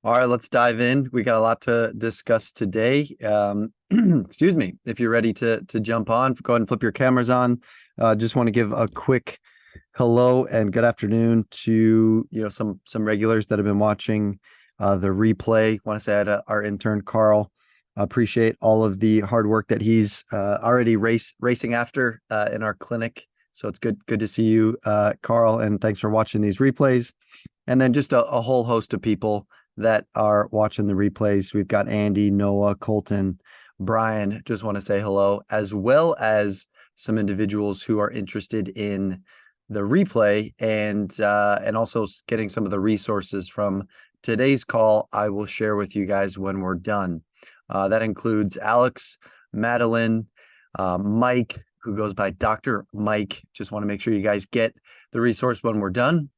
All right, let's dive in. We got a lot to discuss today. Excuse me. If you're ready to jump on, go ahead and flip your cameras on. Just want to give a quick hello and good afternoon to some regulars that have been watching the replay. Want to say hi to our intern Carl. Appreciate all of the hard work that he's already racing after in our clinic. So it's good to see you, Carl, and thanks for watching these replays. And then just a whole host of people that are watching the replays. We've got Andy, Noah, Colton, Brian. Just want to say hello, as well as some individuals who are interested in the replay and also getting some of the resources from today's call. I will share with you guys when we're done. That includes Alex, Madeline, Mike, who goes by Dr. Mike. Just want to make sure you guys get the resource when we're done.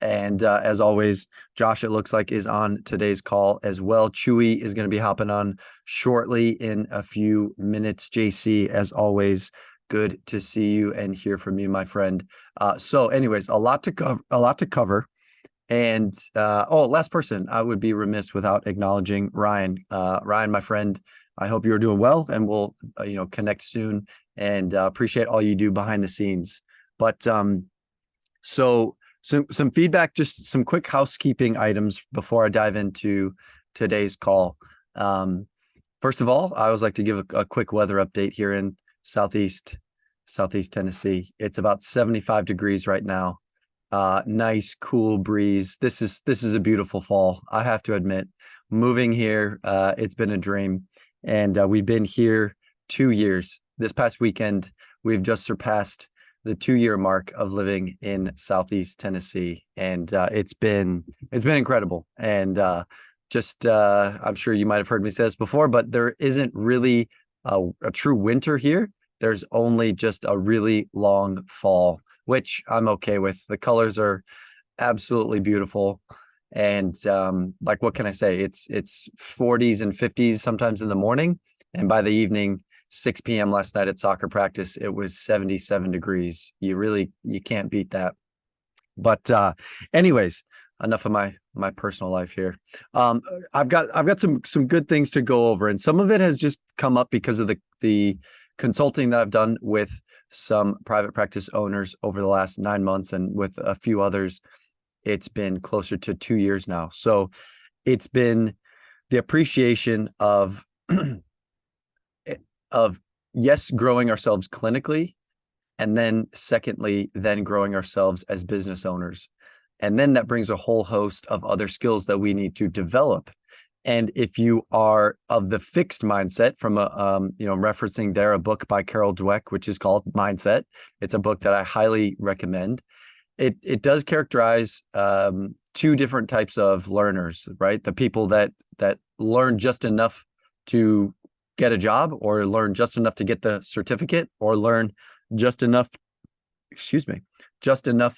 And as always, Josh, it looks like, is on today's call as well. Chewy is going to be hopping on shortly in a few minutes. JC, as always, good to see you and hear from you, my friend. So anyways, a lot to cover. And last person, I would be remiss without acknowledging Ryan. Ryan, my friend, I hope you're doing well, and we'll connect soon. And appreciate all you do behind the scenes. But so some feedback, just some quick housekeeping items before I dive into today's call. First of all, I always like to give a quick weather update here in Southeast Tennessee. It's about 75 degrees right now. Nice, cool breeze. This is a beautiful fall, I have to admit. Moving here, it's been a dream. And we've been here 2 years. This past weekend, we've just surpassed the 2-year mark of living in Southeast Tennessee. And it's been incredible. And I'm sure you might have heard me say this before, but there isn't really a true winter here. There's only just a really long fall, which I'm okay with. The colors are absolutely beautiful. And what can I say? It's 40s and 50s sometimes in the morning. And by the evening, 6 p.m. last night at soccer practice, it was 77 degrees. You can't beat that. But anyways, enough of my personal life here. I've got some good things to go over, and some of it has just come up because of the consulting that I've done with some private practice owners over the last 9 months, and with a few others, it's been closer to 2 years now. So it's been the appreciation of yes, growing ourselves clinically, and then secondly, then growing ourselves as business owners. And then that brings a whole host of other skills that we need to develop. And if you are of the fixed mindset, from referencing there a book by Carol Dweck, which is called Mindset. It's a book that I highly recommend. It does characterize two different types of learners, right? The people that learn just enough to get a job, or learn just enough to get the certificate, or learn just enough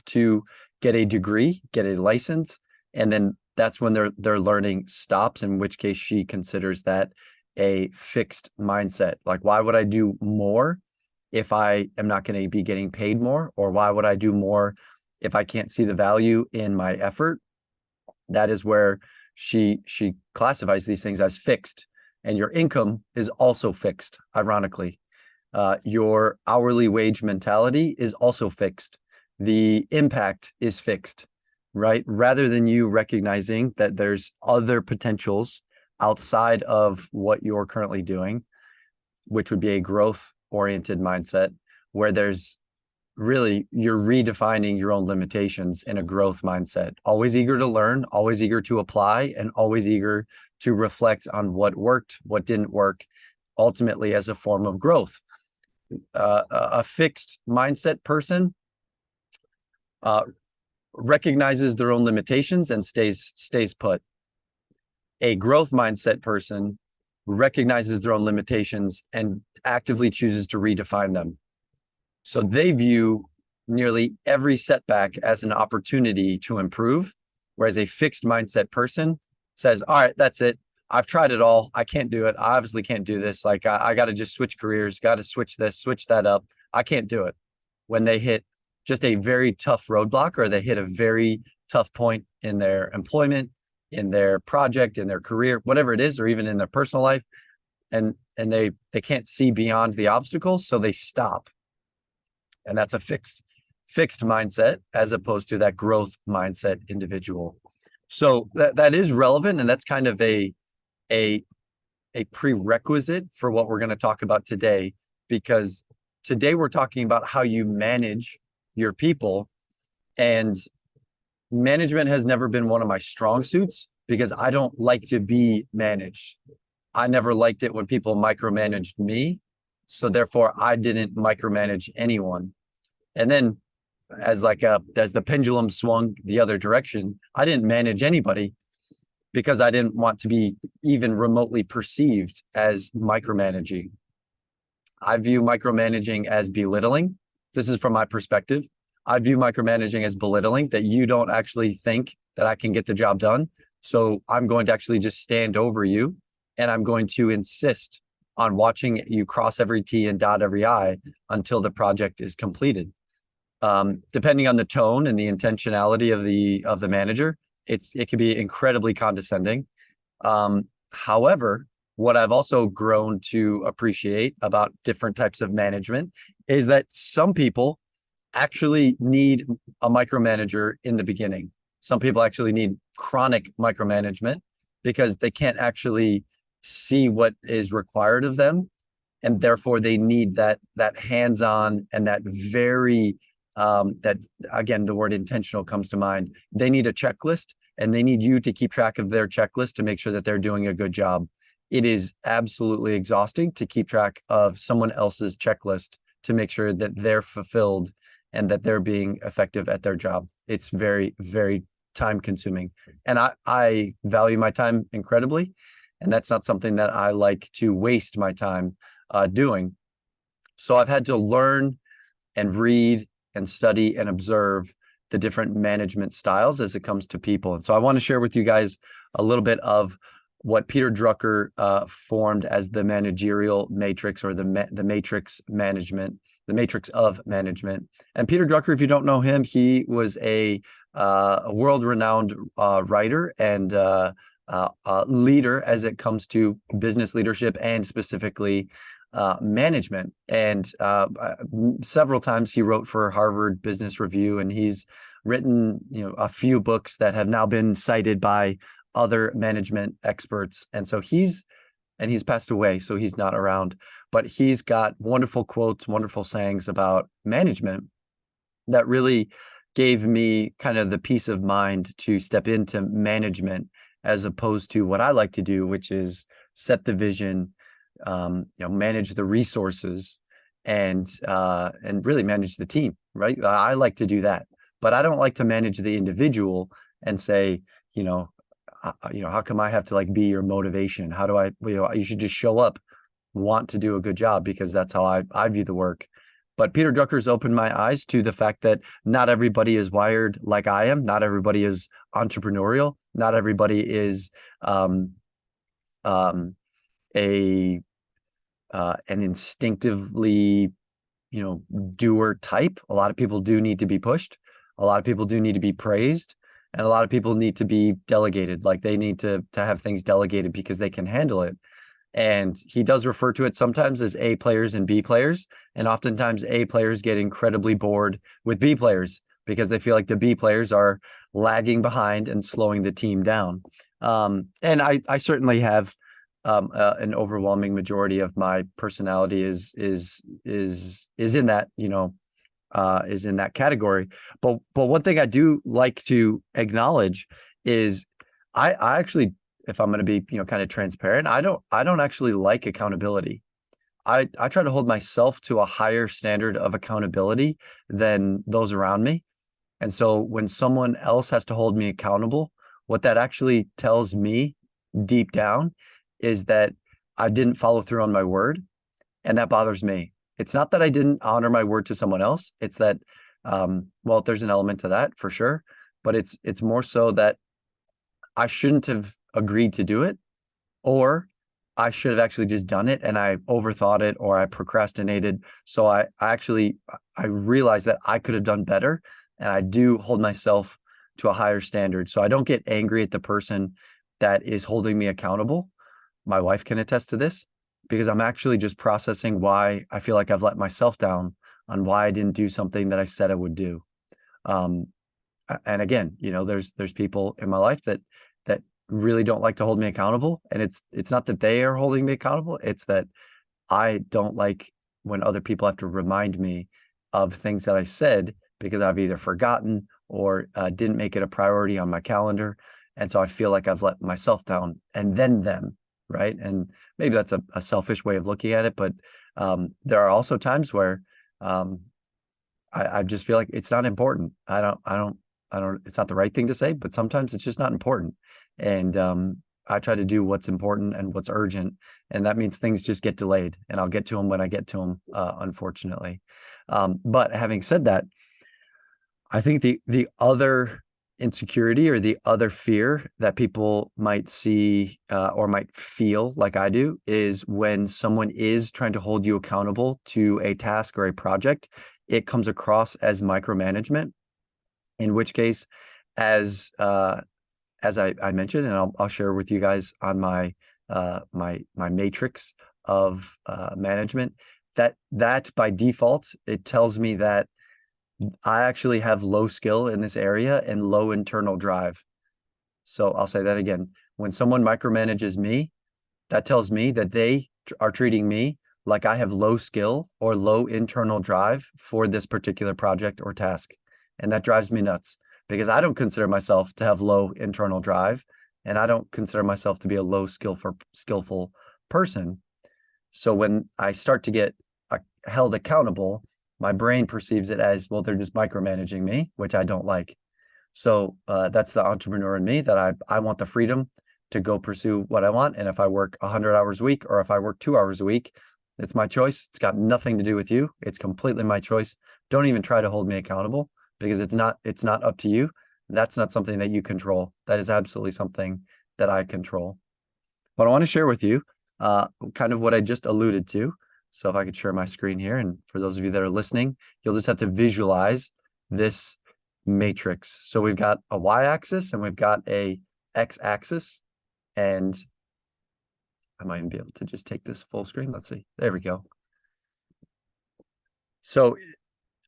to get a degree, get a license, and then that's when their learning stops, in which case she considers that a fixed mindset. Like, why would I do more if I am not going to be getting paid more? Or why would I do more if I can't see the value in my effort? That is where she classifies these things as fixed. And your income is also fixed, ironically. Your hourly wage mentality is also fixed. The impact is fixed, right? Rather than you recognizing that there's other potentials outside of what you're currently doing, which would be a growth-oriented mindset, where there's really, you're redefining your own limitations in a growth mindset. Always eager to learn, always eager to apply, and always eager to reflect on what worked, what didn't work, ultimately as a form of growth. A fixed mindset person recognizes their own limitations and stays put. A growth mindset person recognizes their own limitations and actively chooses to redefine them. So they view nearly every setback as an opportunity to improve, whereas a fixed mindset person says, all right, that's it. I've tried it all. I can't do it. I obviously can't do this. Like, I got to just switch careers, got to switch this, switch that up. I can't do it. When they hit just a very tough roadblock, or they hit a very tough point in their employment, in their project, in their career, whatever it is, or even in their personal life. And they can't see beyond the obstacles, so they stop. And that's a fixed mindset as opposed to that growth mindset individual. So that is relevant, and that's kind of a prerequisite for what we're going to talk about today, because today we're talking about how you manage your people. And management has never been one of my strong suits because I don't like to be managed. I never liked it when people micromanaged me. So therefore I didn't micromanage anyone. And then as the pendulum swung the other direction, I didn't manage anybody because I didn't want to be even remotely perceived as micromanaging. I view micromanaging as belittling. This is from my perspective. I view micromanaging as belittling, that you don't actually think that I can get the job done. So I'm going to actually just stand over you, and I'm going to insist on watching you cross every T and dot every I until the project is completed. Depending on the tone and the intentionality of the manager, it can be incredibly condescending. However, what I've also grown to appreciate about different types of management is that some people actually need a micromanager in the beginning. Some people actually need chronic micromanagement because they can't actually see what is required of them, and therefore they need that hands-on and that very that, again, the word intentional comes to mind. They need a checklist, and they need you to keep track of their checklist to make sure that they're doing a good job. It is absolutely exhausting to keep track of someone else's checklist to make sure that they're fulfilled and that they're being effective at their job. It's very, very time consuming. And I value my time incredibly. And that's not something that I like to waste my time doing. So I've had to learn and read and study and observe the different management styles as it comes to people. And so I want to share with you guys a little bit of what Peter Drucker formed as the managerial matrix, or the matrix management, the matrix of management. And Peter Drucker, if you don't know him, he was a world-renowned writer and leader as it comes to business leadership and specifically management. And several times he wrote for Harvard Business Review, and he's written, a few books that have now been cited by other management experts. And so he's passed away, so he's not around, but he's got wonderful quotes, wonderful sayings about management that really gave me kind of the peace of mind to step into management, as opposed to what I like to do, which is set the vision, manage the resources, and really manage the team, right? I like to do that, but I don't like to manage the individual and say, how come I have to be your motivation? How do I, you should just show up, want to do a good job, because that's how I view the work. But Peter Drucker's opened my eyes to the fact that not everybody is wired like I am. Not everybody is entrepreneurial. Not everybody is an instinctively, doer type. A lot of people do need to be pushed. A lot of people do need to be praised. And a lot of people need to be delegated. Like, they need to have things delegated because they can handle it. And he does refer to it sometimes as A players and B players. And oftentimes A players get incredibly bored with B players because they feel like the B players are lagging behind and slowing the team down. And I certainly have an overwhelming majority of my personality is in that, is in that category. But one thing I do like to acknowledge is I actually, if I'm going to be, kind of transparent, I don't actually like accountability. I try to hold myself to a higher standard of accountability than those around me. And so when someone else has to hold me accountable, what that actually tells me deep down is that I didn't follow through on my word. And that bothers me. It's not that I didn't honor my word to someone else. It's that, well, there's an element to that for sure, but it's more so that I shouldn't have agreed to do it, or I should have actually just done it and I overthought it, or I procrastinated. So I realized that I could have done better. And I do hold myself to a higher standard. So I don't get angry at the person that is holding me accountable. My wife can attest to this, because I'm actually just processing why I feel like I've let myself down on why I didn't do something that I said I would do. And again, there's people in my life that really don't like to hold me accountable. And it's not that they are holding me accountable. It's that I don't like when other people have to remind me of things that I said because I've either forgotten or didn't make it a priority on my calendar. And so I feel like I've let myself down and then them, right? And maybe that's a selfish way of looking at it, but there are also times where I just feel like it's not important. I don't, it's not the right thing to say, but sometimes it's just not important. And I try to do what's important and what's urgent. And that means things just get delayed, and I'll get to them when I get to them, unfortunately. But having said that, I think the other insecurity or the other fear that people might see or might feel like I do is when someone is trying to hold you accountable to a task or a project, it comes across as micromanagement, in which case, as I mentioned, and I'll share with you guys on my my matrix of management, that by default, it tells me that I actually have low skill in this area and low internal drive. So I'll say that again. When someone micromanages me, that tells me that they are treating me like I have low skill or low internal drive for this particular project or task. And that drives me nuts, because I don't consider myself to have low internal drive, and I don't consider myself to be a low skillful person. So when I start to get held accountable, my brain perceives it as, well, they're just micromanaging me, which I don't like. So that's the entrepreneur in me, that I want the freedom to go pursue what I want. And if I work 100 hours a week, or if I work 2 hours a week, it's my choice. It's got nothing to do with you. It's completely my choice. Don't even try to hold me accountable, because it's not up to you. That's not something that you control. That is absolutely something that I control. But I want to share with you kind of what I just alluded to. So if I could share my screen here, and for those of you that are listening, you'll just have to visualize this matrix. So we've got a y-axis and we've got a x-axis, and I might even be able to just take this full screen. Let's see. There we go. So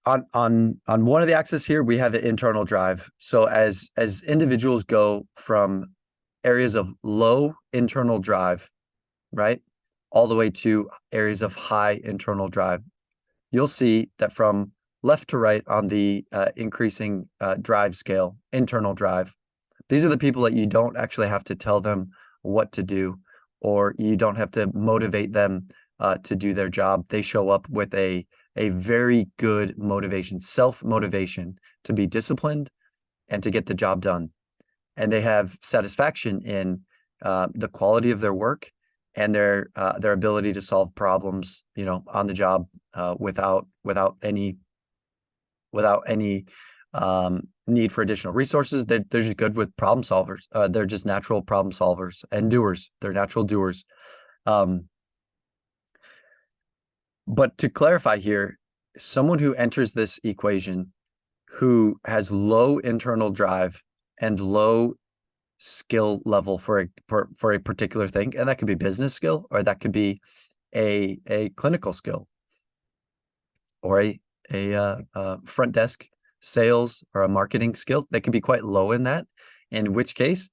on one of the axes here, we have an internal drive. So as individuals go from areas of low internal drive, right, all the way to areas of high internal drive, you'll see that from left to right on the increasing drive scale, internal drive, these are the people that you don't actually have to tell them what to do, or you don't have to motivate them to do their job. They show up with a very good motivation, self-motivation to be disciplined and to get the job done. And they have satisfaction in the quality of their work and their ability to solve problems, on the job without any need for additional resources. They're just good with problem solvers. They're just natural problem solvers and doers. They're natural doers. But to clarify here, someone who enters this equation who has low internal drive and low skill level for a particular thing, and that could be business skill, or that could be a clinical skill, or a front desk sales or a marketing skill, they could be quite low in that, in which case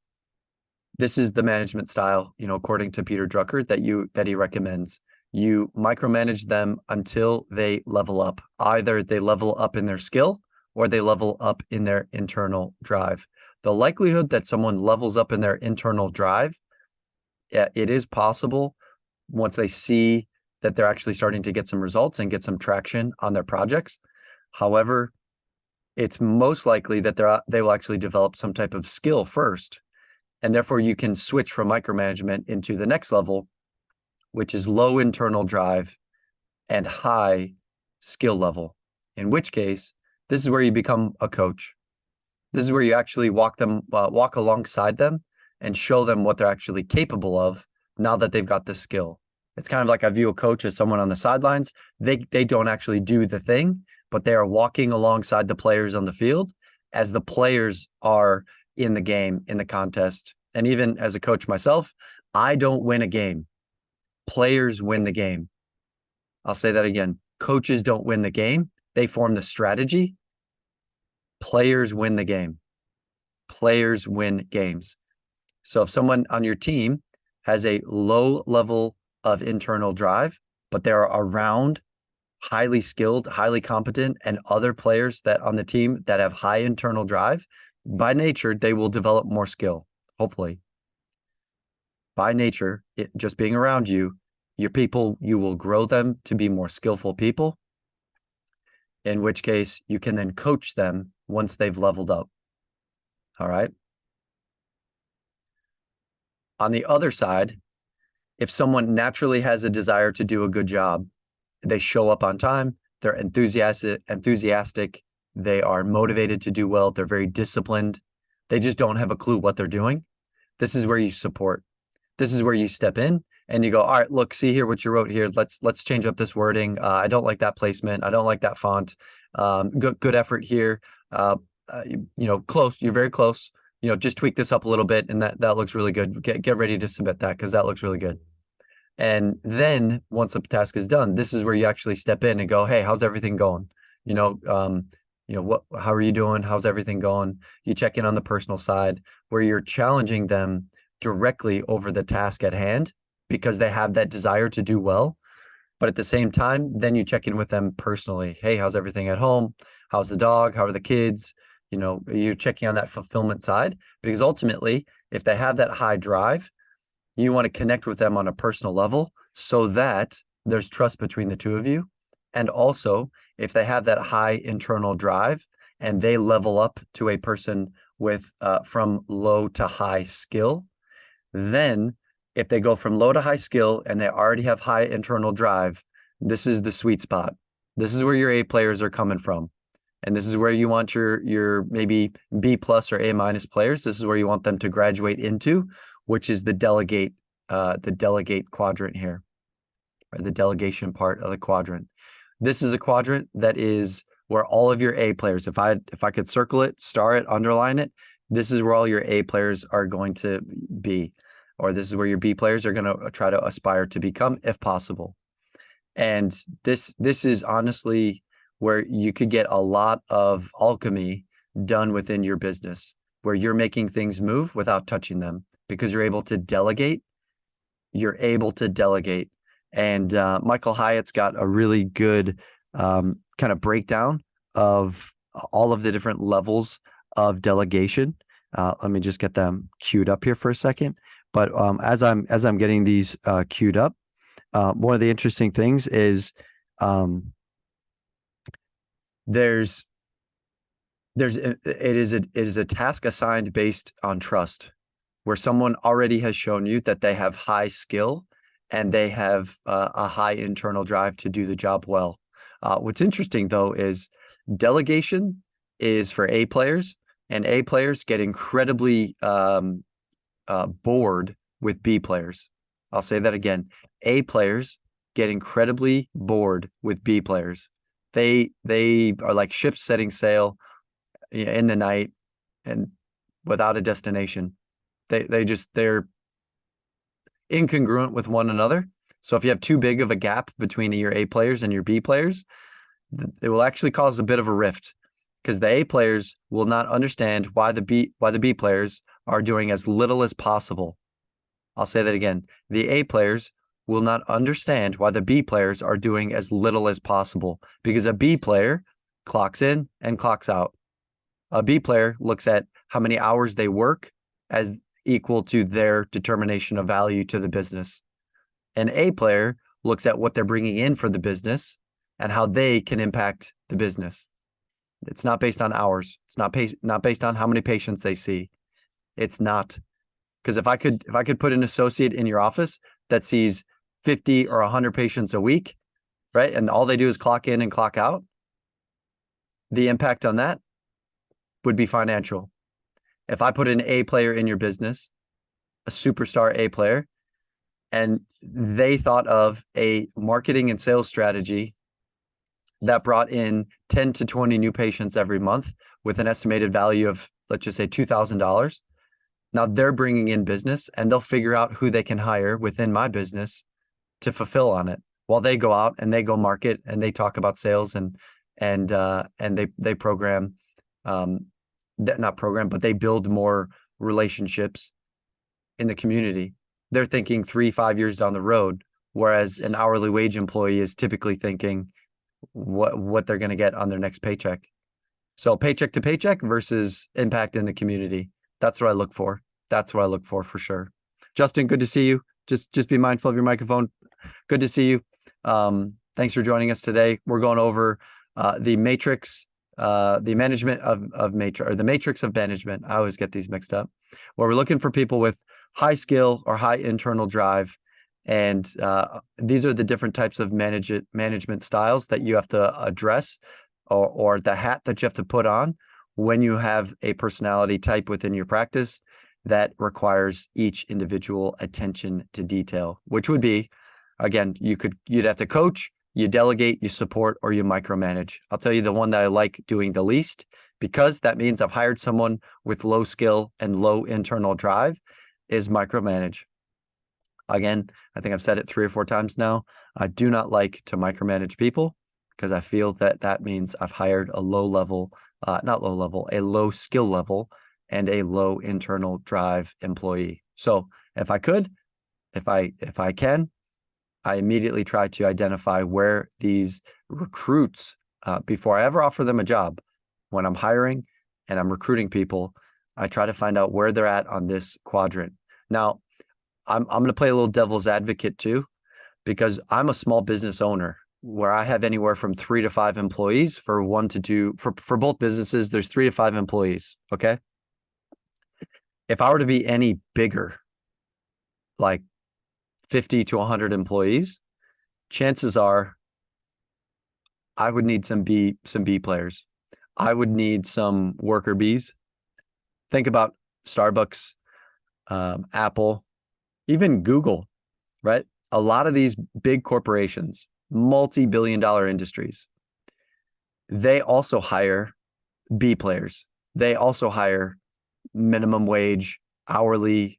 this is the management style, according to Peter Drucker, that he recommends. You micromanage them until they level up. Either they level up in their skill or they level up in their internal drive. The likelihood that someone levels up in their internal drive, it is possible once they see that they're actually starting to get some results and get some traction on their projects. However, it's most likely that they will actually develop some type of skill first. And therefore you can switch from micromanagement into the next level, which is low internal drive and high skill level, in which case, this is where you become a coach. This is where you actually walk alongside them and show them what they're actually capable of now that they've got the skill. It's kind of like I view a coach as someone on the sidelines. They don't actually do the thing, but they are walking alongside the players on the field, as the players are in the game, in the contest. And even as a coach myself, I don't win a game. Players win the game. I'll say that again. Coaches don't win the game. They form the strategy. Players win the game. Players win games. So if someone on your team has a low level of internal drive, but they're around highly skilled, highly competent, and other players that on the team that have high internal drive, by nature, they will develop more skill, hopefully. By nature, just being around you, your people, you will grow them to be more skillful people, in which case you can then coach them once they've leveled up. All right. On the other side, if someone naturally has a desire to do a good job, they show up on time, they're enthusiastic, they are motivated to do well, they're very disciplined, they just don't have a clue what they're doing. This is where you support. This is where you step in and you go, all right, look, see here what you wrote here. Let's change up this wording. I don't like that placement. I don't like that font. Good effort here. Close. You're very close. Just tweak this up a little bit, and that looks really good. Get ready to submit that because that looks really good. And then once the task is done, this is where you actually step in and go, hey, how's everything going? How are you doing? How's everything going? You check in on the personal side where you're challenging them directly over the task at hand because they have that desire to do well. But at the same time, then you check in with them personally. Hey, how's everything at home? How's the dog? How are the kids? You're checking on that fulfillment side because ultimately, if they have that high drive, you want to connect with them on a personal level so that there's trust between the two of you. And also, if they have that high internal drive and they level up to a person with from low to high skill, then if they go from low to high skill and they already have high internal drive, this is the sweet spot. This is where your A players are coming from. And this is where you want your maybe B plus or A minus players. This is where you want them to graduate into, which is the delegate quadrant here, or the delegation part of the quadrant. This is a quadrant that is where all of your A players, if I could circle it, star it, underline it, this is where all your A players are going to be, or this is where your B players are going to try to aspire to become if possible. And this is honestly where you could get a lot of alchemy done within your business, where you're making things move without touching them because you're able to delegate. You're able to delegate. And Michael Hyatt's got a really good kind of breakdown of all of the different levels of delegation. Let me just get them queued up here for a second. But as I'm getting these queued up, one of the interesting things is it is a task assigned based on trust, where someone already has shown you that they have high skill and they have a high internal drive to do the job well. What's interesting though is delegation is for A players, and A players get incredibly bored with B players. I'll say that again. A players get incredibly bored with B players. They are like ships setting sail in the night and without a destination. They're incongruent with one another. So if you have too big of a gap between your A players and your B players, it will actually cause a bit of a rift because the A players will not understand why the B players are doing as little as possible. I'll say that again. The A players will not understand why the B players are doing as little as possible because a B player clocks in and clocks out. A B player looks at how many hours they work as equal to their determination of value to the business. An A player looks at what they're bringing in for the business and how they can impact the business. It's not based on hours. It's not based on how many patients they see. It's not. Because if I could put an associate in your office that sees 50 or 100 patients a week, right? And all they do is clock in and clock out, the impact on that would be financial. If I put an A player in your business, a superstar A player, and they thought of a marketing and sales strategy that brought in 10 to 20 new patients every month with an estimated value of, let's just say, $2,000. Now they're bringing in business, and they'll figure out who they can hire within my business to fulfill on it, while they go out and they go market and they talk about sales and they program, not program, but they build more relationships in the community. They're thinking 3-5 years down the road, whereas an hourly wage employee is typically thinking what they're going to get on their next paycheck. So paycheck to paycheck versus impact in the community. That's what I look for. That's what I look for sure. Justin, good to see you. Just be mindful of your microphone. Good to see you. Thanks for joining us today. We're going over the matrix, the management of matrix, or the matrix of management. I always get these mixed up. Where we're looking for people with high skill or high internal drive. And these are the different types of management styles that you have to address, or the hat that you have to put on when you have a personality type within your practice that requires each individual attention to detail, which would be, again, you'd have to coach, you delegate, you support, or you micromanage. I'll tell you the one that I like doing the least, because that means I've hired someone with low skill and low internal drive, is micromanage. Again, I think I've said it 3 or 4 times now. I do not like to micromanage people, because I feel that means I've hired a a low skill level and a low internal drive employee. So if I can, I immediately try to identify where these recruits, before I ever offer them a job, when I'm hiring and I'm recruiting people, I try to find out where they're at on this quadrant. Now, I'm going to play a little devil's advocate too, because I'm a small business owner where I have anywhere from 3 to 5 employees. For both businesses, there's 3 to 5 employees. Okay. If I were to be any bigger, like 50 to 100 employees, chances are I would need some B players. I would need some worker bees. Think about Starbucks, Apple, even Google, right? A lot of these big corporations, multi-billion-dollar industries, they also hire B players. They also hire minimum wage, hourly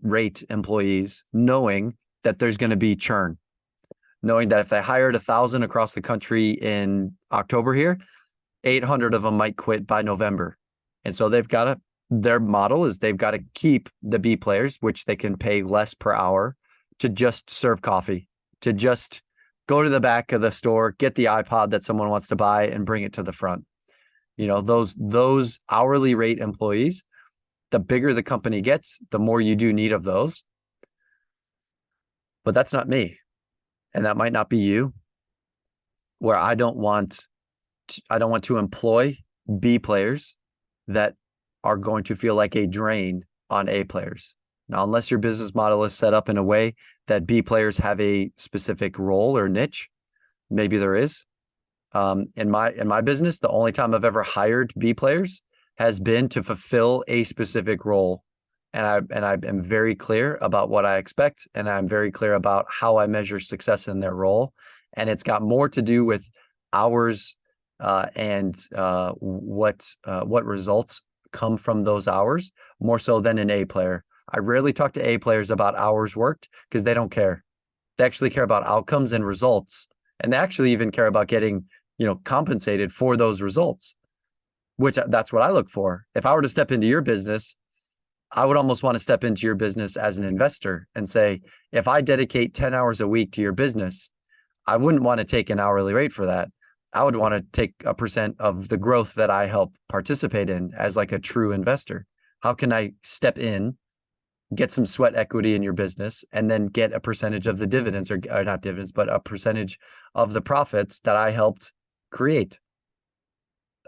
rate employees, knowing that there's going to be churn, knowing that if they hired 1,000 across the country in October here, 800 of them might quit by November. And so their model is they've got to keep the B players, which they can pay less per hour, to just serve coffee, to just go to the back of the store, get the iPod that someone wants to buy and bring it to the front. You know, those hourly rate employees, the bigger the company gets, the more you do need of those. But that's not me. And that might not be you, where I don't want to employ B players that are going to feel like a drain on A players. Now, unless your business model is set up in a way that B players have a specific role or niche, maybe there is. In my business, the only time I've ever hired B players has been to fulfill a specific role. And I am very clear about what I expect, and I'm very clear about how I measure success in their role. And it's got more to do with hours and what results come from those hours, more so than an A player. I rarely talk to A players about hours worked, because they don't care. They actually care about outcomes and results. And they actually even care about getting, compensated for those results, which that's what I look for. If I were to step into your business, I would almost want to step into your business as an investor and say, if I dedicate 10 hours a week to your business, I wouldn't want to take an hourly rate for that. I would want to take a % of the growth that I help participate in as like a true investor. How can I step in, get some sweat equity in your business, and then get a percentage of the dividends, or not dividends, but a percentage of the profits that I helped create?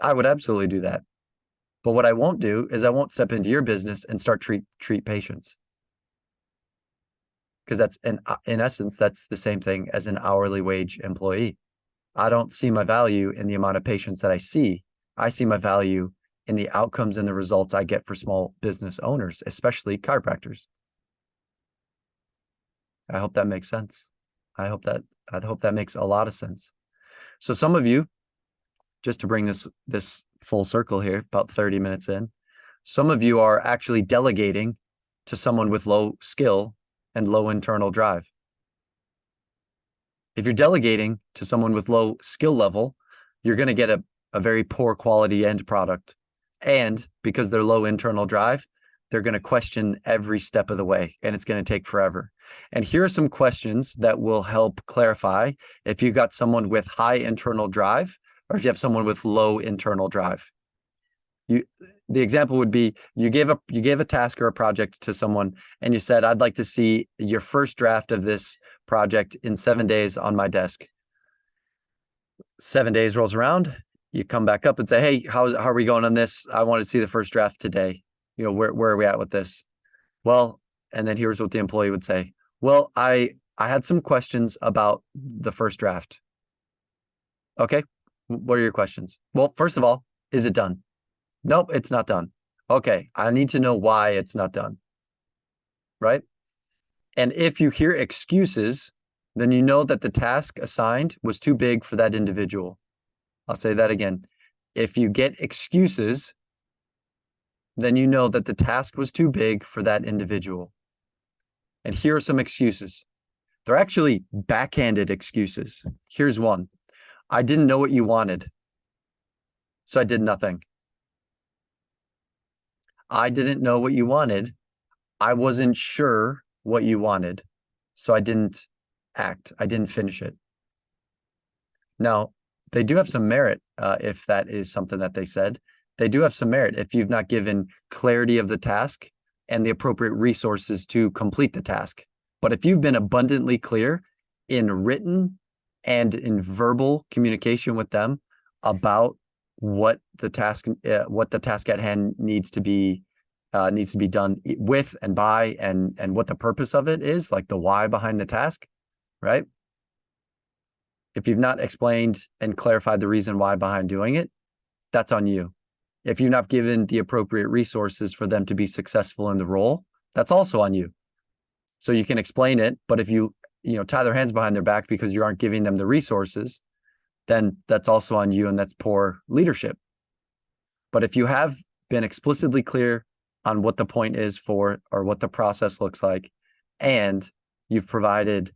I would absolutely do that. But what I won't do is I won't step into your business and start treat patients. Because that's in essence, that's the same thing as an hourly wage employee. I don't see my value in the amount of patients that I see. I see my value in the outcomes and the results I get for small business owners, especially chiropractors. I hope that makes sense. I hope that makes a lot of sense. So some of you, just to bring this full circle here, about 30 minutes in, some of you are actually delegating to someone with low skill and low internal drive. If you're delegating to someone with low skill level, you're going to get a very poor quality end product. And because they're low internal drive, they're going to question every step of the way, and it's going to take forever. And here are some questions that will help clarify if you've got someone with high internal drive or if you have someone with low internal drive. The example would be you gave a task or a project to someone and you said, I'd like to see your first draft of this project in 7 days on my desk. 7 days rolls around, you come back up and say, hey, how are we going on this? I want to see the first draft today. Where are we at with this? Well, and then here's what the employee would say. Well, I had some questions about the first draft. Okay, what are your questions? Well, first of all, is it done? Nope, it's not done. Okay, I need to know why it's not done, right? And if you hear excuses, then you know that the task assigned was too big for that individual. I'll say that again. If you get excuses, then you know that the task was too big for that individual. And here are some excuses. They're actually backhanded excuses. Here's one. I didn't know what you wanted, so I did nothing. I didn't know what you wanted. I wasn't sure what you wanted, so I didn't act. I didn't finish it. Now, they do have some merit if that is something that they said. They do have some merit if you've not given clarity of the task and the appropriate resources to complete the task. But if you've been abundantly clear in written and in verbal communication with them about what the task at hand needs to be done with and by, and what the purpose of it is, like the why behind the task, right? If you've not explained and clarified the reason why behind doing it, that's on you. If you've not given the appropriate resources for them to be successful in the role, that's also on you. So you can explain it, but if you tie their hands behind their back because you aren't giving them the resources, then that's also on you, and that's poor leadership. But if you have been explicitly clear on what the point is for, or what the process looks like, and you've provided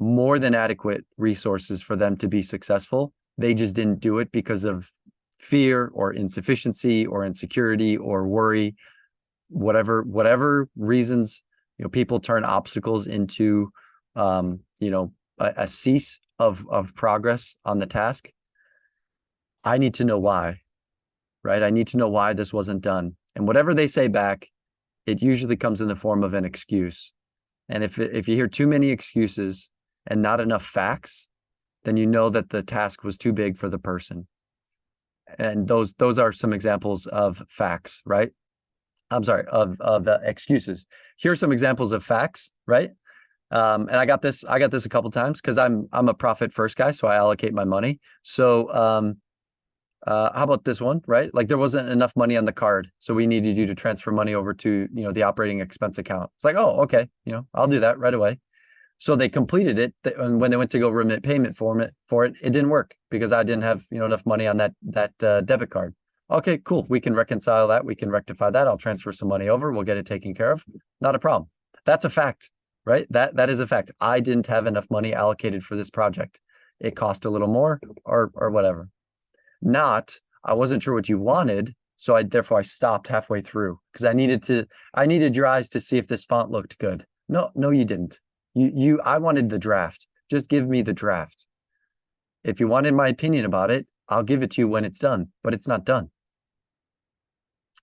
more than adequate resources for them to be successful, they just didn't do it because of fear or insufficiency or insecurity or worry, whatever reasons, people turn obstacles into, a cease of progress on the task. I need to know why, right? I need to know why this wasn't done. And whatever they say back, it usually comes in the form of an excuse. And if you hear too many excuses and not enough facts, then you know that the task was too big for the person. And those are some examples of facts, right? I'm sorry, of excuses. Here are some examples of facts, right? And I got this a couple times because I'm a profit first guy, so I allocate my money. So how about this one, right? Like there wasn't enough money on the card, so we needed you to transfer money over to the operating expense account. It's like, oh, okay, I'll do that right away. So they completed it, and when they went to go remit payment for it, it didn't work because I didn't have enough money on that debit card. Okay, cool. We can reconcile that. We can rectify that. I'll transfer some money over. We'll get it taken care of. Not a problem. That's a fact, right? That is a fact. I didn't have enough money allocated for this project. It cost a little more, or whatever. Not, I wasn't sure what you wanted, so therefore I stopped halfway through because I needed your eyes to see if this font looked good. No, you didn't. I wanted the draft. Just give me the draft. If you wanted my opinion about it, I'll give it to you when it's done, but it's not done.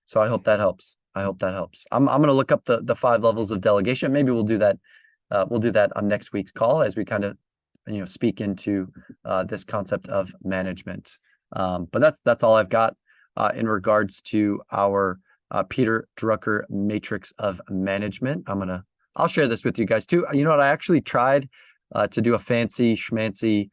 So I hope that helps. I'm going to look up the 5 levels of delegation. Maybe we'll do that. We'll do that on next week's call as we kind of, speak into this concept of management. But that's all I've got in regards to our Peter Drucker matrix of management. I'll share this with you guys too. You know what? I actually tried to do a fancy schmancy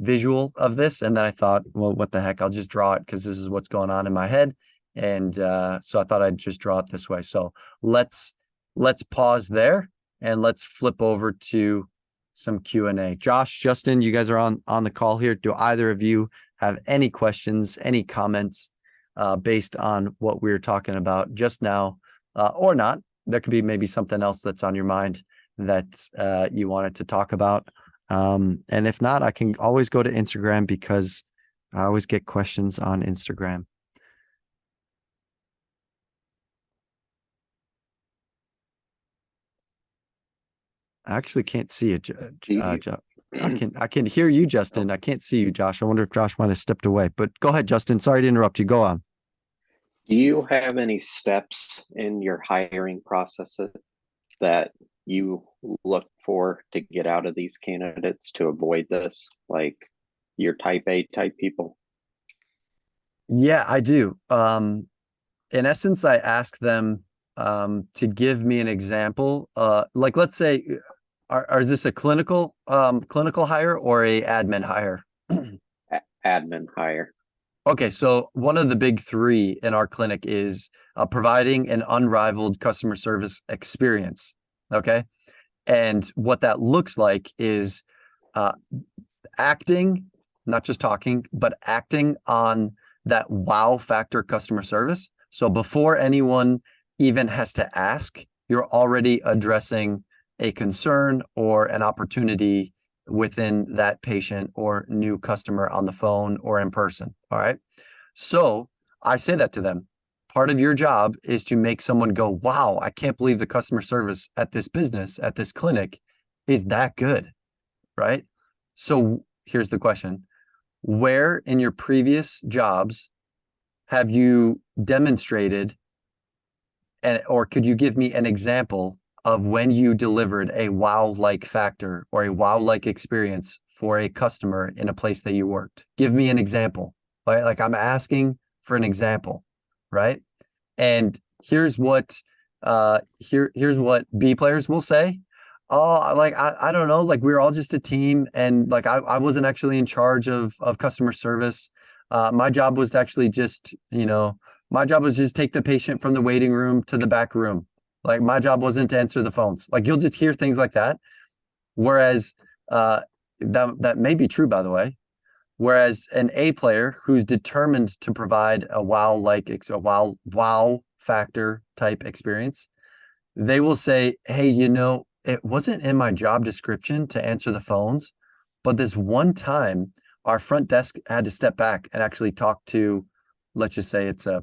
visual of this, and then I thought, well, what the heck? I'll just draw it because this is what's going on in my head. And so I thought I'd just draw it this way. So let's pause there and let's flip over to some Q&A. Josh, Justin, you guys are on the call here. Do either of you have any questions, any comments based on what we were talking about just now, or not? There could be maybe something else that's on your mind that you wanted to talk about. And if not, I can always go to Instagram because I always get questions on Instagram. I actually can't see it. I can hear you, Justin. I can't see you, Josh. I wonder if Josh might have stepped away, but go ahead, Justin. Sorry to interrupt you. Go on. Do you have any steps in your hiring processes that you look for to get out of these candidates to avoid this, like your type A type people? Yeah, I do. In essence, I ask them to give me an example. Like, let's say, is this a clinical hire or a admin hire? Admin hire. Okay, so one of the big three in our clinic is providing an unrivaled customer service experience. Okay, and what that looks like is acting, not just talking, but acting on that wow factor customer service. So before anyone even has to ask, you're already addressing a concern or an opportunity within that patient or new customer on the phone or in person. All right. So I say that to them. Part of your job is to make someone go, wow, I can't believe the customer service at this business, at this clinic is that good. Right. So here's the question. Where in your previous jobs have you demonstrated, or could you give me an example of when you delivered a wow-like factor or a wow-like experience for a customer in a place that you worked? Give me an example. Right? Like I'm asking for an example, right? And here's what here's what B players will say. Oh, like I don't know, like we were all just a team, and like I wasn't actually in charge of customer service. My job was to actually just, my job was just take the patient from the waiting room to the back room. Like my job wasn't to answer the phones. Like you'll just hear things like that. Whereas that may be true, by the way. Whereas an A player who's determined to provide a wow factor type experience, they will say, hey, it wasn't in my job description to answer the phones, but this one time our front desk had to step back and actually talk to, let's just say it's a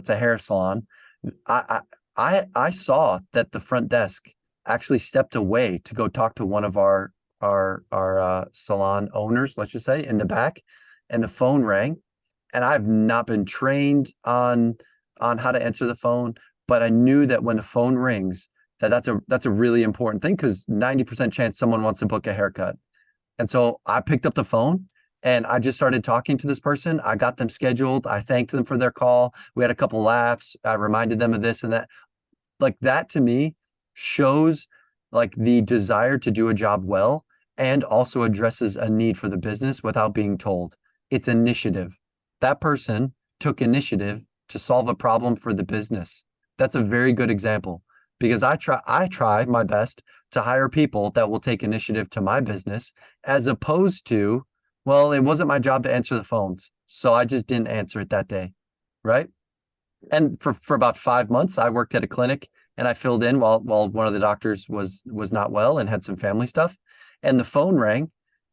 hair salon. I saw that the front desk actually stepped away to go talk to one of our salon owners, let's just say, in the back, and the phone rang. And I've not been trained on how to answer the phone, but I knew that when the phone rings, that's a really important thing, because 90% chance someone wants to book a haircut. And so I picked up the phone and I just started talking to this person. I got them scheduled. I thanked them for their call. We had a couple laughs. I reminded them of this and that. Like that to me shows like the desire to do a job well, and also addresses a need for the business without being told. It's initiative. That person took initiative to solve a problem for the business. That's a very good example, because I try my best to hire people that will take initiative to my business, as opposed to, well, it wasn't my job to answer the phones, so I just didn't answer it that day, right? And for about 5 months, I worked at a clinic and I filled in while one of the doctors was not well and had some family stuff. And the phone rang,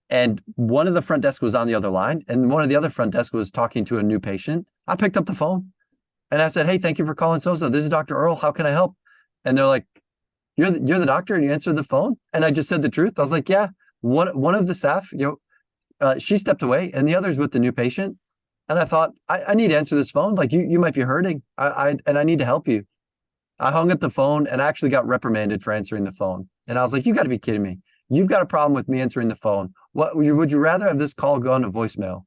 and one of the front desk was on the other line, and one of the other front desk was talking to a new patient. I picked up the phone and I said, hey, thank you for calling so-so. This is Dr. Earl. How can I help? And they're like, you're the doctor and you answered the phone? And I just said the truth. I was like, yeah, one of the staff, she stepped away and the other's with the new patient. And I thought, I need to answer this phone. Like you might be hurting. And I need to help you. I hung up the phone and I actually got reprimanded for answering the phone. And I was like, you got to be kidding me. You've got a problem with me answering the phone. What would you rather have this call go on to voicemail?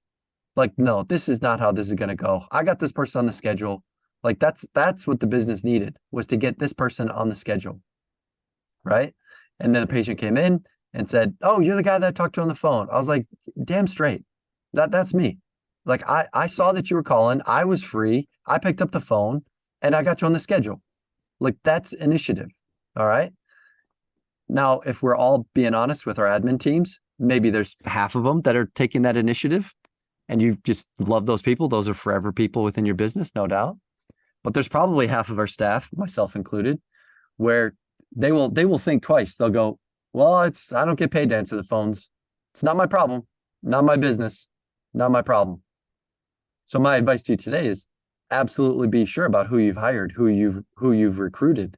Like, no, this is not how this is going to go. I got this person on the schedule. Like that's what the business needed, was to get this person on the schedule. Right. And then the patient came in and said, oh, you're the guy that I talked to on the phone. I was like, damn straight. That's me. Like I saw that you were calling. I was free. I picked up the phone and I got you on the schedule. Like that's initiative. All right. Now, if we're all being honest with our admin teams, maybe there's half of them that are taking that initiative and you just love those people. Those are forever people within your business, no doubt. But there's probably half of our staff, myself included, where they will think twice. They'll go, well, I don't get paid to answer the phones. It's not my problem, not my business, not my problem. So my advice to you today is absolutely be sure about who you've hired, who you've recruited,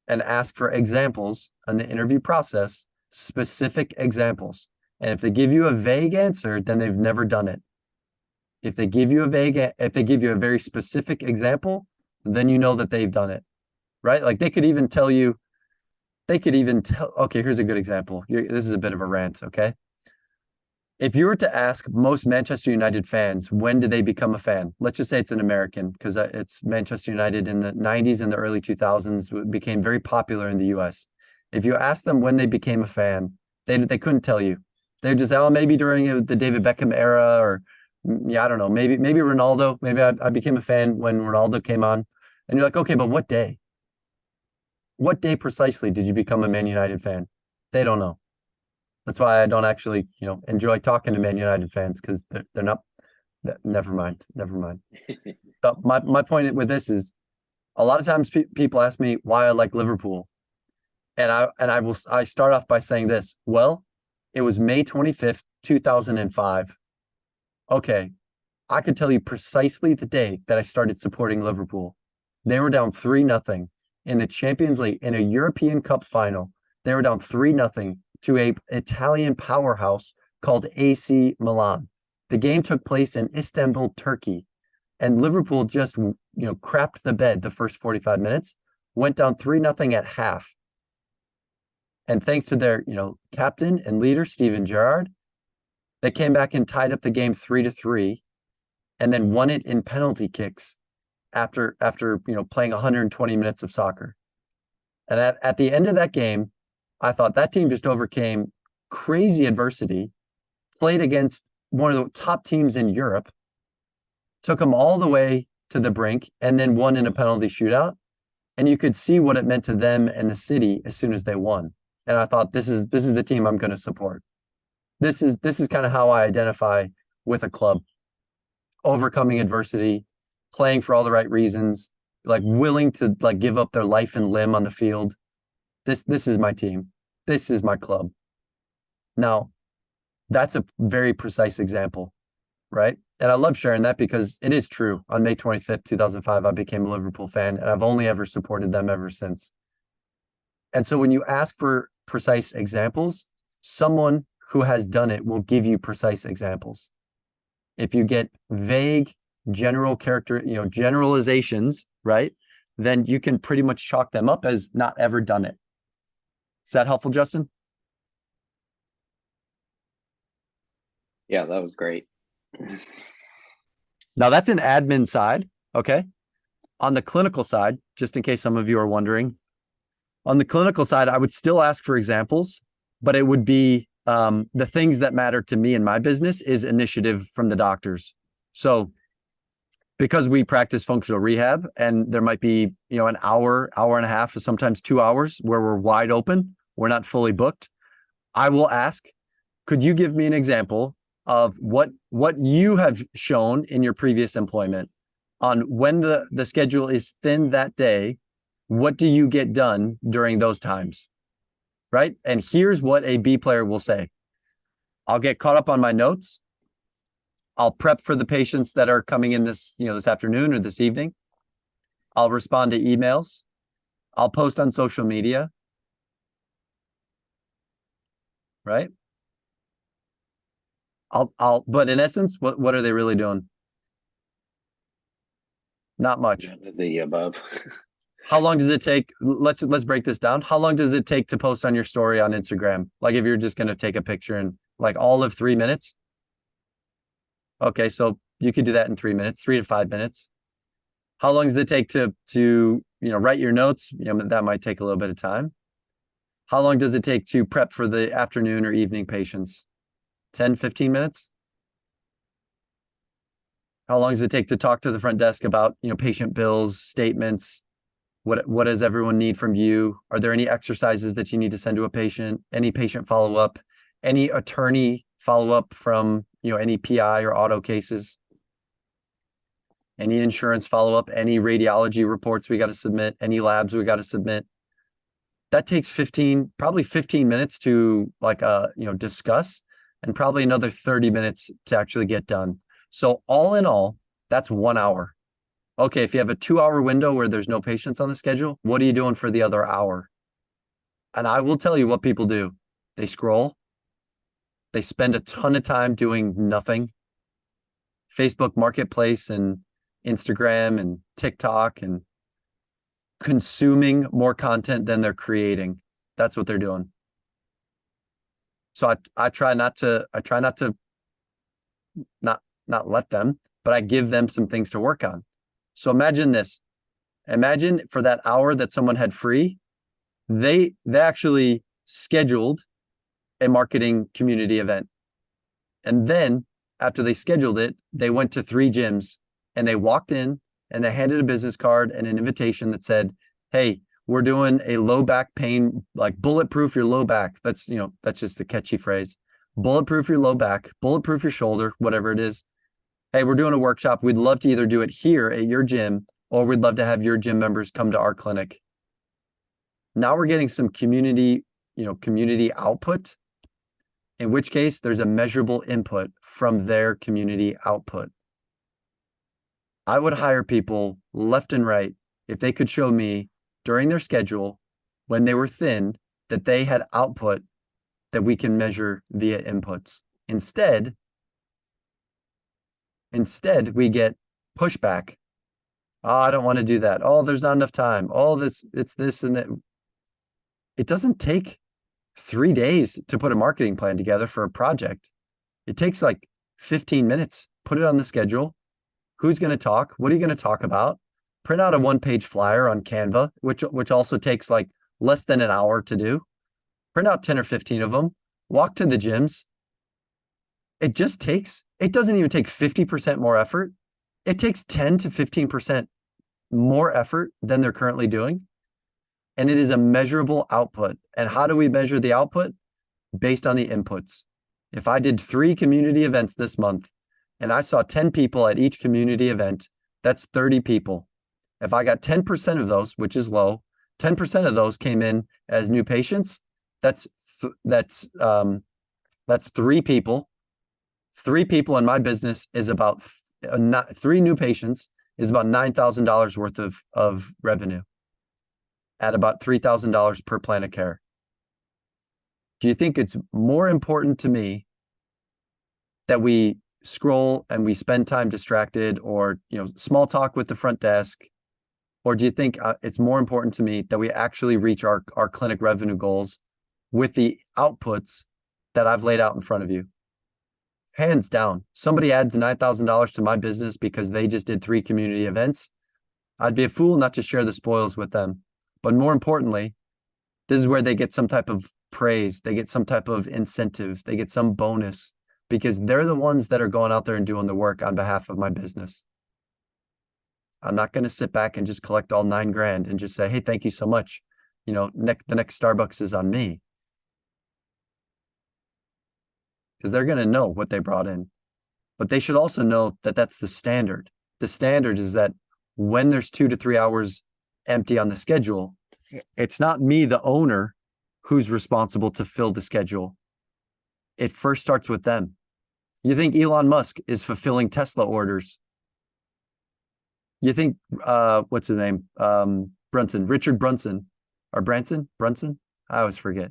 and ask for examples on the interview process, specific examples. And if they give you a vague answer, then they've never done it. If they give you a very specific example, then you know that they've done it, right? Like they could even tell, okay, here's a good example. This is a bit of a rant, okay? If you were to ask most Manchester United fans, when did they become a fan? Let's just say it's an American, because it's Manchester United in the 90s and the early 2000s. It became very popular in the US. If you ask them when they became a fan, they couldn't tell you. They'd just, oh, maybe during the David Beckham era, or yeah, I don't know, maybe Ronaldo. Maybe I became a fan when Ronaldo came on. And you're like, okay, but what day? What day precisely did you become a Man United fan? They don't know. That's why I don't actually, enjoy talking to Man United fans, because they're not. Never mind. But my point with this is, a lot of times people ask me why I like Liverpool, and I start off by saying this. Well, it was May 25th, 2005. Okay, I could tell you precisely the day that I started supporting Liverpool. They were down 3-0 in the Champions League in a European Cup final. They were down 3-0 to a Italian powerhouse called AC Milan. The game took place in Istanbul, Turkey, and Liverpool just, crapped the bed the first 45 minutes, went down 3-0 at half. And thanks to their, captain and leader, Steven Gerrard, they came back and tied up the game 3-3, and then won it in penalty kicks after playing 120 minutes of soccer. And at the end of that game, I thought that team just overcame crazy adversity, played against one of the top teams in Europe, took them all the way to the brink, and then won in a penalty shootout. And you could see what it meant to them and the city as soon as they won. And I thought, this is the team I'm going to support. This is kind of how I identify with a club. Overcoming adversity, playing for all the right reasons, like willing to give up their life and limb on the field. This is my team. This is my club. Now, that's a very precise example, right? And I love sharing that because it is true. On May 25th, 2005, I became a Liverpool fan, and I've only ever supported them ever since. And so when you ask for precise examples, someone who has done it will give you precise examples. If you get vague, generalizations, right, then you can pretty much chalk them up as not ever done it. Is that helpful, Justin? Yeah, that was great. Now that's an admin side, okay? On the clinical side, just in case some of you are wondering, on the clinical side, I would still ask for examples, but it would be the things that matter to me in my business is initiative from the doctors. So because we practice functional rehab, and there might be, an hour and a half, or sometimes 2 hours where we're wide open, we're not fully booked, I will ask, could you give me an example of what you have shown in your previous employment on when the schedule is thin that day? What do you get done during those times? Right? And here's what a B player will say. I'll get caught up on my notes. I'll prep for the patients that are coming in this afternoon or this evening. I'll respond to emails. I'll post on social media. Right? But in essence, what are they really doing? Not much. None of the above. How long does it take? Let's break this down. How long does it take to post on your story on Instagram? Like if you're just going to take a picture in all of 3 minutes. Okay, so you could do that in 3 minutes, 3 to 5 minutes. How long does it take to write your notes? That might take a little bit of time. How long does it take to prep for the afternoon or evening patients? 10, 15 minutes? How long does it take to talk to the front desk about, patient bills, statements, What does everyone need from you? Are there any exercises that you need to send to a patient? Any patient follow-up? Any attorney follow-up from, any PI or auto cases? Any insurance follow-up? Any radiology reports we got to submit? Any labs we got to submit? That takes probably 15 minutes to discuss, and probably another 30 minutes to actually get done. So all in all, that's 1 hour. Okay, if you have a 2-hour window where there's no patients on the schedule, what are you doing for the other hour? And I will tell you what people do. They scroll. They spend a ton of time doing nothing. Facebook Marketplace and Instagram and TikTok, and consuming more content than they're creating. That's what they're doing. So I try not to not let them, but I give them some things to work on. So imagine this. Imagine for that hour that someone had free, they actually scheduled a marketing community event. And then after they scheduled it, they went to 3 gyms, and they walked in and they handed a business card and an invitation that said, hey, we're doing a low back pain, like bulletproof your low back. That's just a catchy phrase. Bulletproof your low back, bulletproof your shoulder, whatever it is. Hey, we're doing a workshop. We'd love to either do it here at your gym, or we'd love to have your gym members come to our clinic. Now we're getting some community output, in which case there's a measurable input from their community output. I would hire people left and right if they could show me during their schedule, when they were thin, that they had output that we can measure via inputs. Instead, we get pushback. Oh, I don't want to do that. Oh, there's not enough time. Oh, it's this and that. It doesn't take 3 days to put a marketing plan together for a project. It takes like 15 minutes. Put it on the schedule. Who's going to talk? What are you going to talk about? Print out a 1-page flyer on Canva, which also takes like less than an hour to do. Print out 10 or 15 of them. Walk to the gyms. It doesn't even take 50% more effort. It takes 10 to 15% more effort than they're currently doing. And it is a measurable output. And how do we measure the output? Based on the inputs. If I did 3 community events this month, and I saw 10 people at each community event, that's 30 people. If I got 10% of those, which is low, 10% of those came in as new patients, that's 3 people. 3 people in my business is about 3 new patients is about $9,000 worth of revenue at about $3,000 per plan of care. Do you think it's more important to me that we scroll and we spend time distracted, or small talk with the front desk? Or do you think it's more important to me that we actually reach our clinic revenue goals with the outputs that I've laid out in front of you? Hands down. Somebody adds $9,000 to my business because they just did 3 community events. I'd be a fool not to share the spoils with them. But more importantly, this is where they get some type of praise. They get some type of incentive. They get some bonus, because they're the ones that are going out there and doing the work on behalf of my business. I'm not going to sit back and just collect all $9,000 and just say, hey, thank you so much. The next Starbucks is on me. Because they're going to know what they brought in. But they should also know that that's the standard. The standard is that when there's 2 to 3 hours empty on the schedule, it's not me, the owner, who's responsible to fill the schedule. It first starts with them. You think Elon Musk is fulfilling Tesla orders? You think, what's his name? Richard Brunson, or Branson? Brunson? I always forget.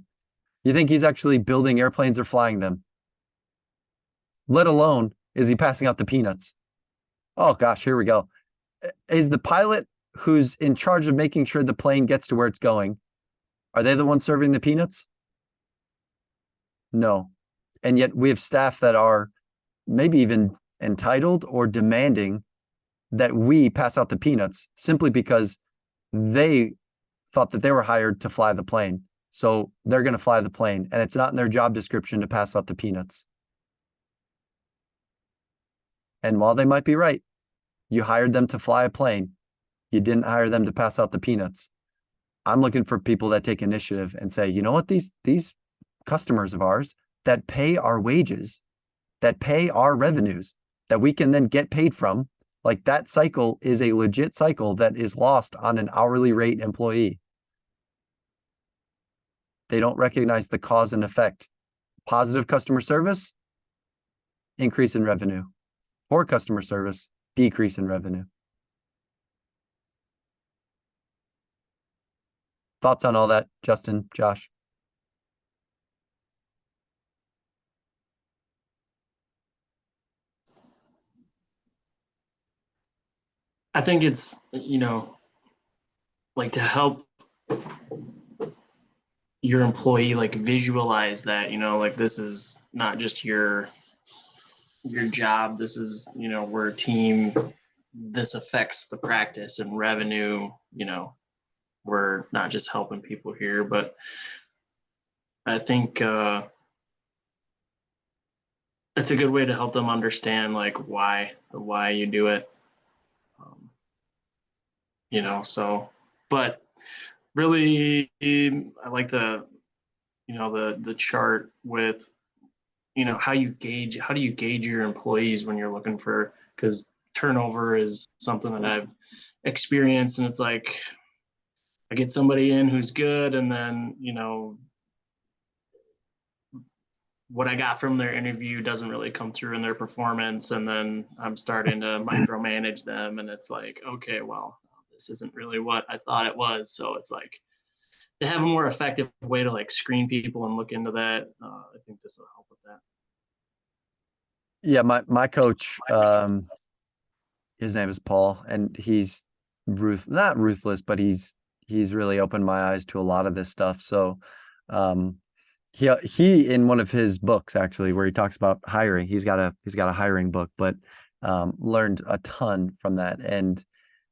You think he's actually building airplanes or flying them? Let alone, is he passing out the peanuts? Oh gosh, here we go. Is the pilot who's in charge of making sure the plane gets to where it's going, are they the ones serving the peanuts? No. And yet we have staff that are maybe even entitled or demanding that we pass out the peanuts simply because they thought that they were hired to fly the plane. So they're going to fly the plane, and it's not in their job description to pass out the peanuts. And while they might be right, you hired them to fly a plane. You didn't hire them to pass out the peanuts. I'm looking for people that take initiative and say, you know what, these customers of ours that pay our wages, that pay our revenues, that we can then get paid from, like that cycle is a legit cycle that is lost on an hourly rate employee. They don't recognize the cause and effect. Positive customer service, increase in revenue. Poor customer service, decrease in revenue. Thoughts on all that, Justin, Josh? I think it's, like to help your employee like visualize that, like this is not just your job. This is, we're a team. This affects the practice and revenue. We're not just helping people here, but I think it's a good way to help them understand like why you do it. So, but really, I like the chart with, how do you gauge your employees when you're looking for, because turnover is something that I've experienced, and it's like, I get somebody in who's good, and then, what I got from their interview doesn't really come through in their performance. And then I'm starting to micromanage them. And it's like, okay, well, this isn't really what I thought it was. So it's like, to have a more effective way to like screen people and look into that. I think this will help with that. Yeah, my coach, his name is Paul, and he's not ruthless, but he's really opened my eyes to a lot of this stuff. So he in one of his books, actually, where he talks about hiring, he's got a hiring book, but learned a ton from that. And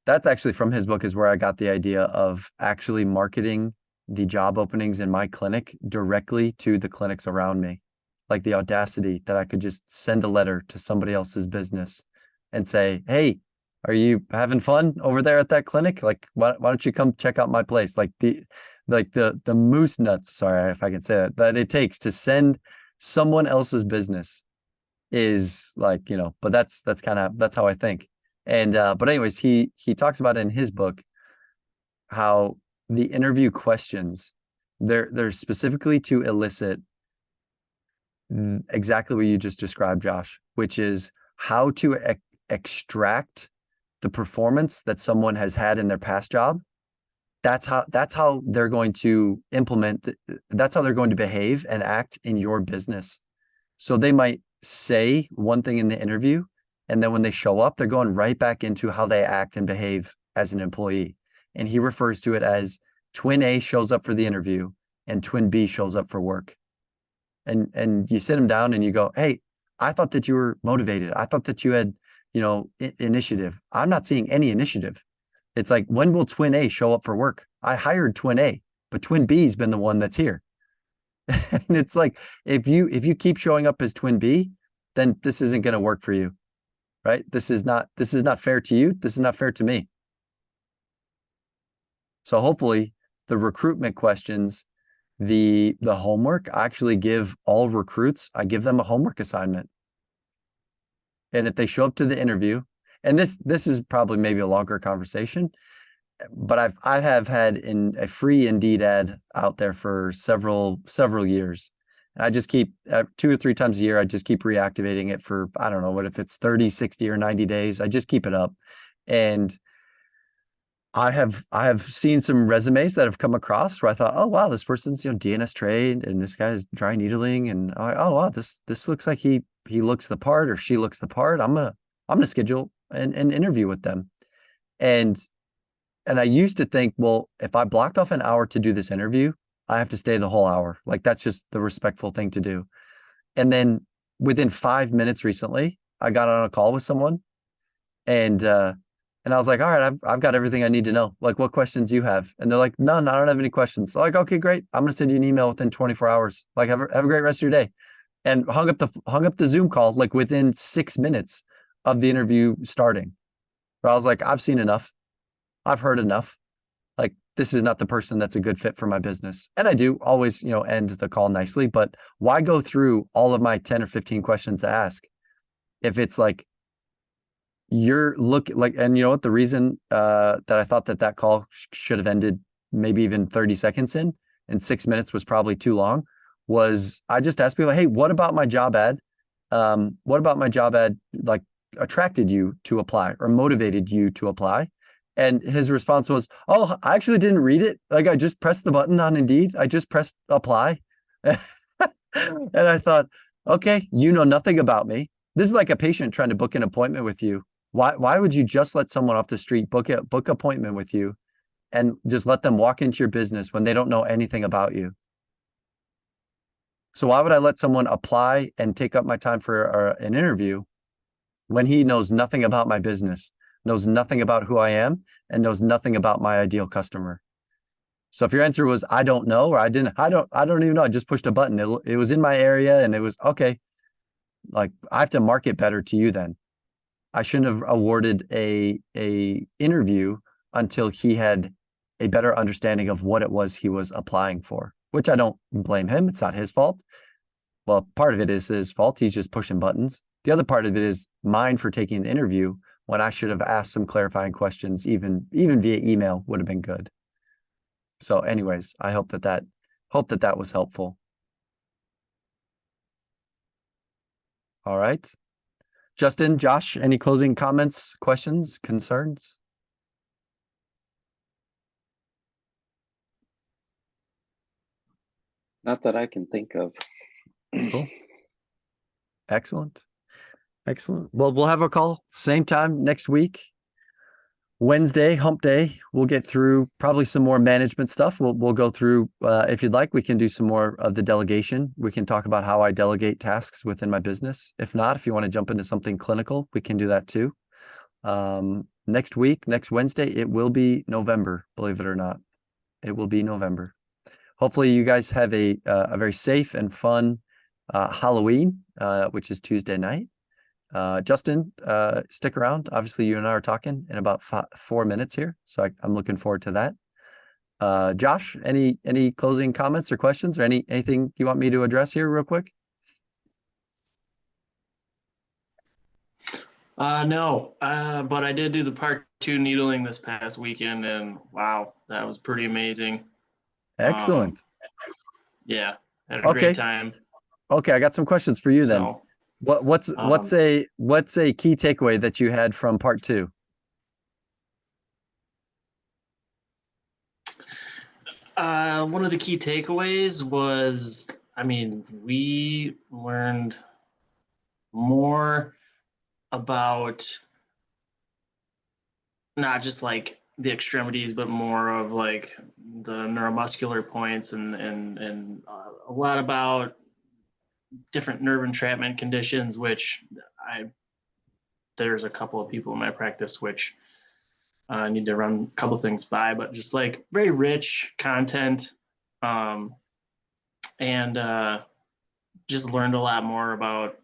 that's actually from his book is where I got the idea of actually marketing the job openings in my clinic directly to the clinics around me. Like the audacity that I could just send a letter to somebody else's business and say, hey, are you having fun over there at that clinic? Like, why don't you come check out my place? Like the moose nuts, sorry if I can say that it takes to send someone else's business is like, but that's how I think. And but anyways, he talks about in his book how the interview questions, they're specifically to elicit exactly what you just described, Josh, which is how to extract the performance that someone has had in their past job. That's how they're going to implement. That's how they're going to behave and act in your business. So they might say one thing in the interview, and then when they show up, they're going right back into how they act and behave as an employee. And he refers to it as twin A shows up for the interview and twin B shows up for work. And you sit them down and you go, hey, I thought that you were motivated. I thought that you had, initiative. I'm not seeing any initiative. It's like, when will twin A show up for work? I hired twin A, but twin B's been the one that's here. And it's like, if you keep showing up as twin B, then this isn't going to work for you, right? This is not fair to you. This is not fair to me. So hopefully the recruitment questions, the homework, I actually give all recruits, I give them a homework assignment. And if they show up to the interview, and this is probably maybe a longer conversation, but I have had a free Indeed ad out there for several years. And I just keep 2 or 3 times a year, I just keep reactivating it for, I don't know what, if it's 30, 60 or 90 days, I just keep it up. And I have seen some resumes that have come across where I thought, oh wow, this person's DNS trained and this guy's dry needling, and oh wow, this looks like he looks the part or she looks the part. I'm gonna schedule an interview with them. And I used to think, well, if I blocked off an hour to do this interview, I have to stay the whole hour. Like that's just the respectful thing to do. And within 5 minutes recently, I got on a call with someone, and I was like, all right, I've got everything I need to know. Like, what questions do you have? And they're like, none, I don't have any questions. So like, okay, great. I'm going to send you an email within 24 hours. Like, have a great rest of your day. And hung up the Zoom call, like within 6 minutes of the interview starting. But I was like, I've seen enough. I've heard enough. Like, this is not the person that's a good fit for my business. And I do always, end the call nicely, but why go through all of my 10 or 15 questions to ask if it's like you're and you know what, the reason that I thought that call should have ended maybe even 30 seconds in, and 6 minutes was probably too long, was I just asked people, hey, what about my job ad? What about my job ad like attracted you to apply or motivated you to apply? And his response was, oh, I actually didn't read it. Like, I just pressed the button on Indeed. I just pressed apply. And I thought, okay, you know nothing about me. This is like a patient trying to book an appointment with you. Why would you just let someone off the street book appointment with you and just let them walk into your business when they don't know anything about you? So why would I let someone apply and take up my time for an interview when he knows nothing about my business, knows nothing about who I am, and knows nothing about my ideal customer? So if your answer was, I don't know, or I don't even know, I just pushed a button. It was in my area and it was okay. Like, I have to market better to you then. I shouldn't have awarded a interview until he had a better understanding of what it was he was applying for, which I don't blame him. It's not his fault. Well, part of it is his fault. He's just pushing buttons. The other part of it is mine for taking the interview when I should have asked some clarifying questions, even via email would have been good. So anyways, I hope that was helpful. All right. Justin, Josh, any closing comments, questions, concerns? Not that I can think of. Cool. Excellent. Well, we'll have a call same time next week. Wednesday, hump day. We'll get through probably some more management stuff. We'll go through, if you'd like, we can do some more of the delegation. We can talk about how I delegate tasks within my business. If not, if you want to jump into something clinical, we can do that too. Next week, next Wednesday, it will be November, believe it or not. It will be November. Hopefully you guys have a very safe and fun Halloween, which is Tuesday night. Justin, stick around. Obviously, you and I are talking in about 4 minutes here, so I'm looking forward to that. Josh, any closing comments or questions, or anything you want me to address here real quick? No, but I did do the part 2 needling this past weekend, and wow, that was pretty amazing. Excellent. Yeah, had a great time. Okay, I got some questions for you then. So, What's a key takeaway that you had from part 2? One of the key takeaways was, we learned more about not just like the extremities, but more of like the neuromuscular points and a lot about different nerve entrapment conditions, which there's a couple of people in my practice which I need to run a couple of things by, but just like very rich content, and just learned a lot more about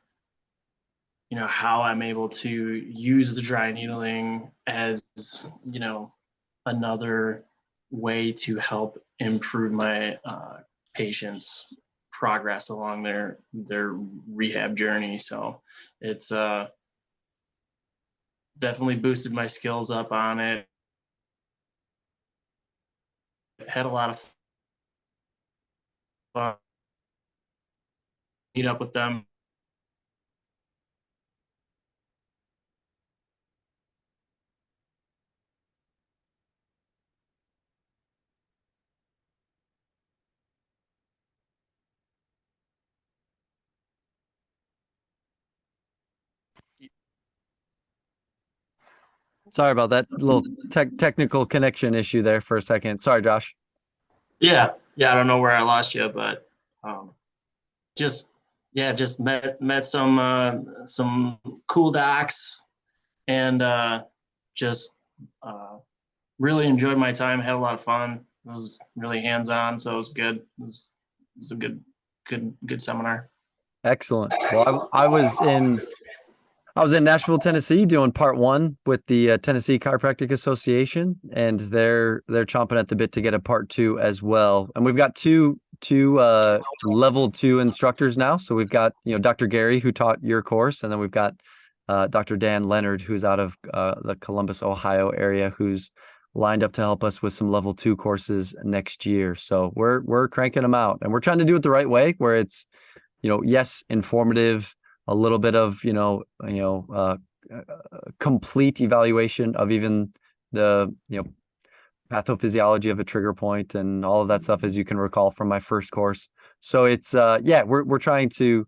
how I'm able to use the dry needling as another way to help improve my patients' progress along their rehab journey. So it's definitely boosted my skills up on it. Had a lot of fun. Meet up with them. Sorry about that little technical connection issue there for a second. Sorry, Josh. Yeah, I don't know where I lost you, but just met some cool docs, and just really enjoyed my time. Had a lot of fun. It was really hands-on, so it was good. It was a good seminar. Excellent. Well, I was in I was in Nashville, Tennessee, doing part 1 with the Tennessee Chiropractic Association, and they're chomping at the bit to get a part 2 as well. And we've got two level 2 instructors now. So we've got Dr. Gary, who taught your course, and then we've got Dr. Dan Leonard, who's out of the Columbus, Ohio area, who's lined up to help us with some level 2 courses next year. So we're cranking them out, and we're trying to do it the right way, where it's yes, informative, a little bit of complete evaluation of even the pathophysiology of a trigger point and all of that stuff, as you can recall from my first course. So it's we're trying to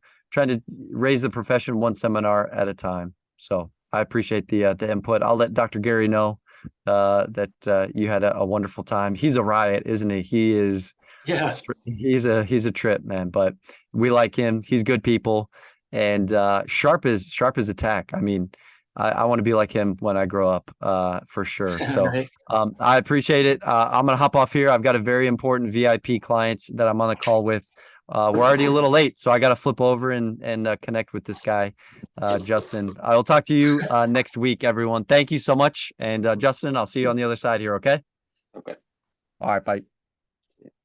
raise the profession one seminar at a time. So I appreciate the input. I'll let Dr. Gary know that you had a wonderful time. He's a riot, isn't he? He is. Yeah. He's a trip, man, but we like him. He's good people, and sharp as a tack. I mean, I want to be like him when I grow up, for sure. So Right. I appreciate it. I'm going to hop off here. I've got a very important VIP client that I'm on the call with. We're already a little late, so I got to flip over and connect with this guy, Justin. I'll talk to you next week, everyone. Thank you so much. And Justin, I'll see you on the other side here. Okay. Okay. All right. Bye.